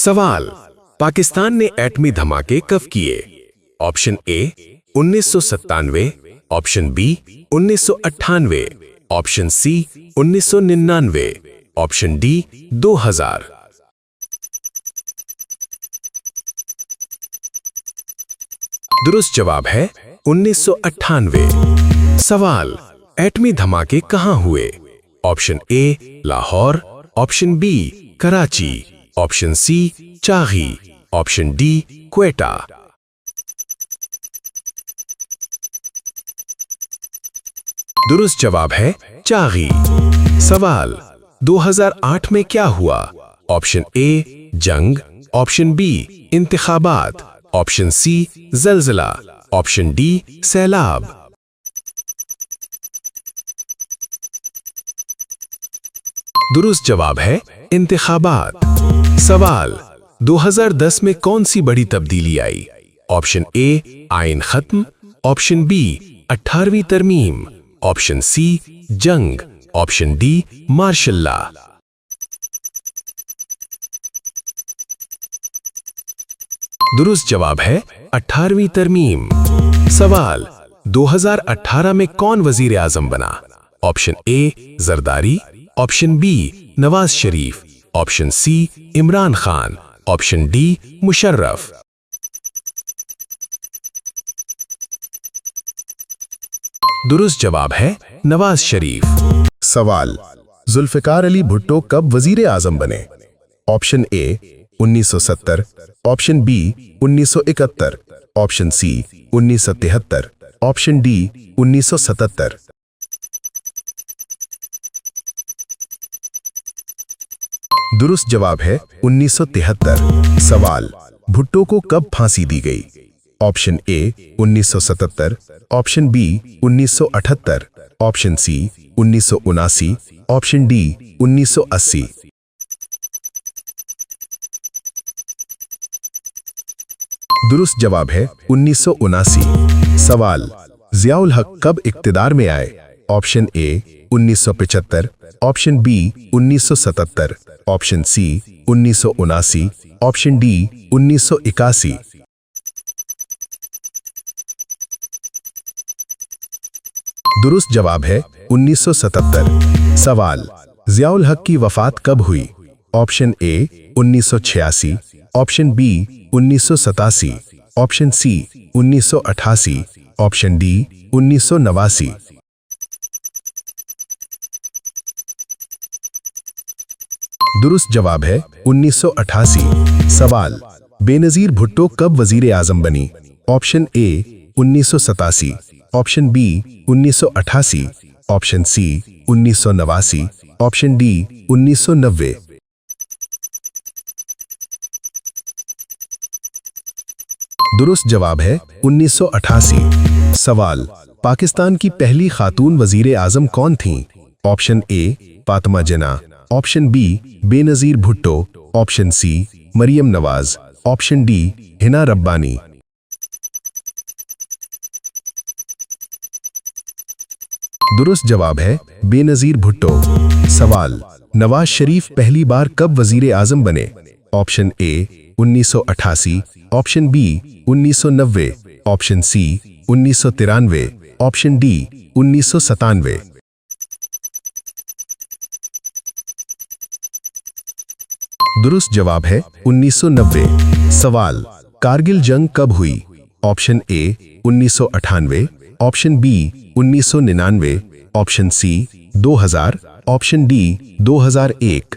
सवाल, पाकिस्तान ने एटमी धमाके कब किए? Option A 1997, option B 1998, option C 1999, option D 2000। दुरुस्त जवाब है 1998। सवाल, एटमी धमाके कहां हुए? Option A Lahore, option B Karachi, option C Chagai, option D Quetta. दुरुस्त जवाब है चागी। सवाल, 2008 में क्या हुआ? ऑप्शन ए जंग, ऑप्शन बी इंतखाबात, ऑप्शन सी ज़लज़ला, ऑप्शन डी सैलाब। दुरुस्त जवाब है इंतखाबात। सवाल, 2010 में कौन सी बड़ी तब्दीली आई? ऑप्शन ए आइन खत्म, ऑप्शन बी 18वीं तरमीम, ऑप्शन सी जंग, ऑप्शन डी मार्शल लॉ। दुरुस्त जवाब है 18वीं तरमीम। सवाल, 2018 में कौन वजीर आजम बना? Option A Zardari, option B Nawaz Sharif, option C Imran Khan, option D Musharraf. दुरुस्त जवाब है नवाज शरीफ। सवाल, जुल्फिकार अली भुट्टो कब वजीर आजम बने? Option A 1970, option B 1971, option C 1973, option D 1977। दुरुस्त जवाब है 1973। सवाल, भुट्टो को कब फांसी दी गई? Option A 1977, option B 1978, option C 1979, option D 1980। दुरुस्त जवाब है 1979। सवाल, जियाउल हक कब इक्तिदार में आए? Option A 1975, option B 1977, option C 1979, option D 1981। दुरुस्त जवाब है 1977। सवाल, जियाउल हक की वफात कब हुई? Option A 1986, option B 1987, option C 1988, option D 1989। दुरुस्त जवाब है 1988। सवाल, बेनजीर भुट्टो कब वजीर आजम बनी? Option A 1987, option B 1988, option C 1989, option D 1990। दुरुस्त जवाब है 1988। सवाल, पाकिस्तान की पहली खातून वजीर आजम कौन थीं? Option A Fatima Jinnah, option B Benazir Bhutto, option C Maryam Nawaz, option D Hina Rabbani. दुरुस्त जवाब है बेनजीर भुट्टो। सवाल, नवाज शरीफ पहली बार कब वजीर आजम बने? Option A 1988, option B 1990, option C 1993, option D 1997। दुरुस्त जवाब है 1990। सवाल, कारगिल जंग कब हुई? Option A 1998, option B 1999, option C 2000, option D 2001।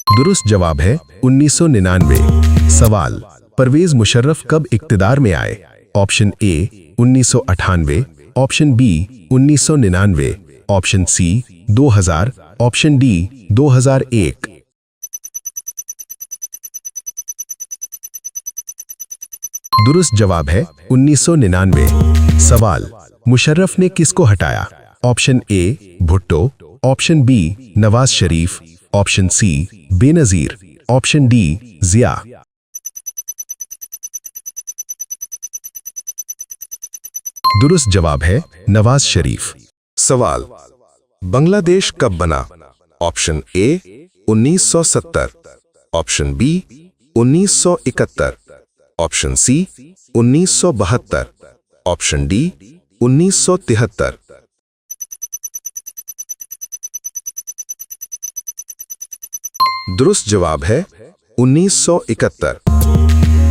दुरुस्त जवाब है 1999। सवाल, परवेज मुशर्रफ कब इक्तिदार में आए? Option A 1998, option B 1999, option C 2000, option D 2001। दुरुस्त जवाब है 1999। सवाल, मुशर्रफ ने किसको हटाया? Option A Bhutto, option B Nawaz Sharif, option C Benazir, option D Zia. दुरुस्त जवाब है नवाज शरीफ। सवाल, बांग्लादेश कब बना? Option A 1970, option B 1971, option C 1972, option D 1973। दुरुस्त जवाब है 1971।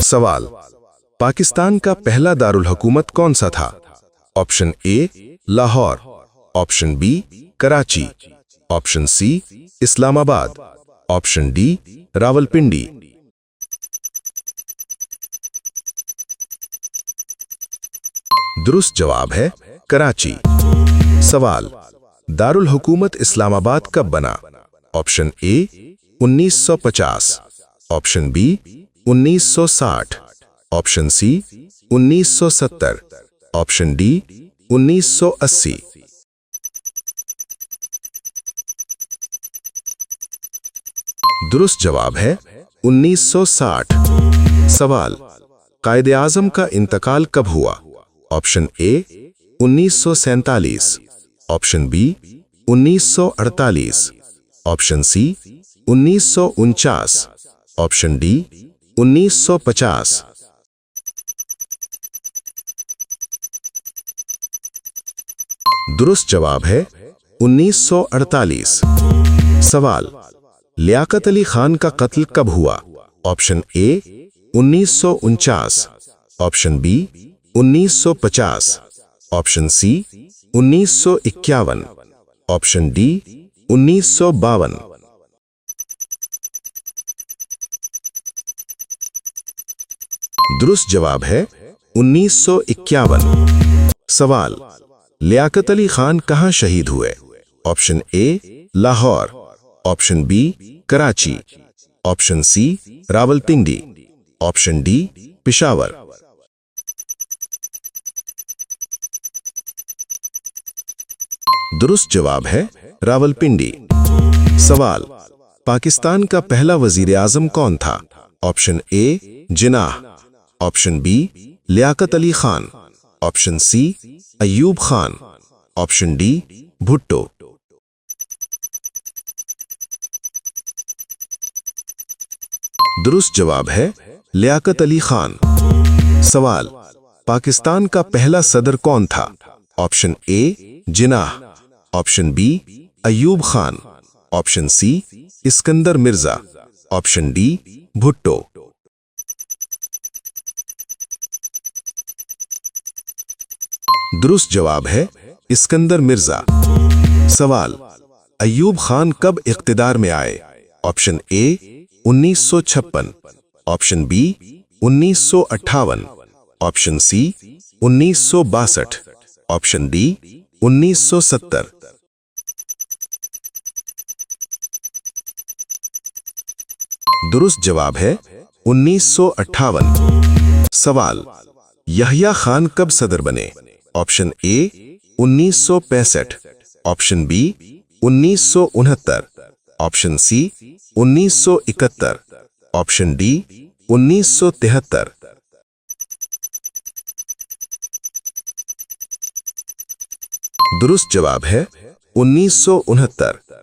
सवाल, पाकिस्तान का पहला दारुल हुकूमत कौन सा था? Option A Lahore, option B Karachi, option C Islamabad, option D Rawalpindi. दुरुस्त जवाब है कराची। सवाल, दारुल हुकूमत इस्लामाबाद कब बना? Option A 1950, option B 1960, option C 1970, option D 1980। दुरुस्त जवाब है 1960। सवाल, कायदे आजम का इंतकाल कब हुआ? Option A 1947, option B 1948, option C 1949, option D 1950। दुरुस्त जवाब है 1948। सवाल, लियाकत अली खान का कत्ल कब हुआ? Option A 1949, option B 1950, option C 1951, option D 1952। दुरुस्त जवाब है 1951। सवाल, लियाकत अली खान कहां शहीद हुए? Option A Lahore, option B Karachi, option C Rawalpindi, option D Peshawar. दुरुस्त जवाब है रावलपिंडी। सवाल, पाकिस्तान का पहला वजीर आजम कौन था? Option A Jinnah, option B Liaquat Ali Khan, option C Ayub Khan, option D Bhutto. दुरुस्त जवाब है लियाकत अली खान। सवाल, पाकिस्तान का पहला सदर कौन था? Option A Jinnah, option B Ayub Khan, option C Iskander Mirza, option D Bhutto. दुरुस्त जवाब है इस्कंदर मिर्जा। सवाल, अयूब खान कब इख्तिदार में आए? Option A 1956, option B 1958, option C 1962, option D 1970। दुरुस्त जवाब है 1958। सवाल, यहया खान कब सदर बने? Option A 1965, option B 1969, option C 1971, option D 1973। दुरुस्त जवाब है 1969।